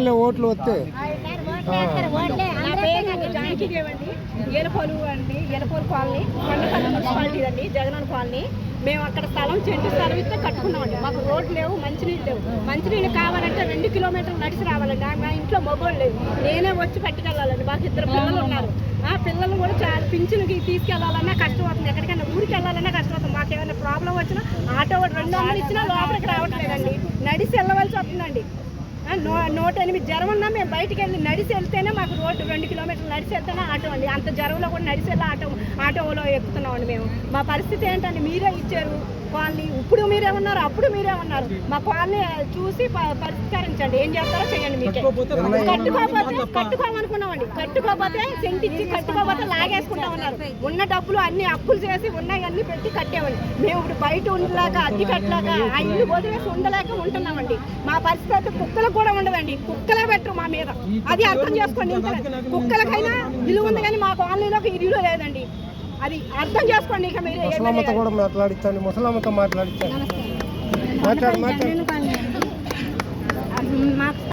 ఓట్లు వస్తే ఏలపోలు అండి, ఏలపోలు కాలనీ, కొండపల్లి మున్సిపాలిటీ అండి, జగనన్న కాలనీ. మేము అక్కడ చెంటు స్థలం ఇస్తే కట్టుకున్నామండి. మాకు రోడ్లు లేవు, మంచినీళ్ళు లేవు. మంచినీళ్ళు కావాలంటే 2 కిలోమీటర్లు నడిచి రావాలండి. మా ఇంట్లో మొబైల్ లేదు, నేనే వచ్చి పట్టుకెళ్ళాలండి. మాకు 2 పిల్లలు ఉన్నారు. ఆ పిల్లలు కూడా చాలా పింఛన్కి తీసుకెళ్లాలన్నా కష్టం అవుతుంది, ఎక్కడికైనా ఊరికి వెళ్ళాలన్నా కష్టం అవుతుంది. మాకు ఏమైనా ప్రాబ్లం వచ్చినా ఆటో 200 ఇచ్చినా లోపలికి రావట్లేదండి, నడిచి వెళ్ళవలసి వస్తుందండి. 108 జ్వరం ఉన్నా మేము బయటికి వెళ్ళి నడిచి వెళ్తేనే మాకు రోడ్డు 2 కిలోమీటర్లు నడిచి వెళ్తేనే ఆటో అండి. అంత జ్వరంలో కూడా నడిచి వెళ్ళి ఆటోలో ఎక్కుతున్నామండి మేము. మా పరిస్థితి ఏంటండి? మీరే ఇచ్చారు కాలనీ, ఇప్పుడు మీరే ఉన్నారు, అప్పుడు మీరే ఉన్నారు. మా కాలనీ చూసి పరిష్కరించండి, ఏం చేస్తారో చేయండి. మీకే కట్టుకోమనుకున్నామండి, కట్టుకోకపోతే సెంట్ ఇచ్చి కట్టుకోకపోతే లాగేసుకుంటా ఉన్నారు. ఉన్న డబ్బులు అన్ని అప్పులు చేసి ఉన్నాయన్నీ పెట్టి కట్టేవండి. మేము ఇప్పుడు బయట ఉండలేక అద్దె కట్టలేక ఆ ఇల్లు వదిలేసి ఉండలేక ఉంటున్నామండి. మా పరిస్థితి కుక్కలకు కూడా ఉండదండి, కుక్కలే పెట్టరు మా మీద. అది అర్థం చేసుకోండి. కుక్కలకైనా విలువ ఉంది కానీ మా కాలనీలోకి ఇల్లు లేదండి, అది అర్థం చేసుకోండి. ఇక మీరు ముసలమ్మతో కూడా మాట్లాడించండి, ముసలమ్మతో మాట్లాడించండి.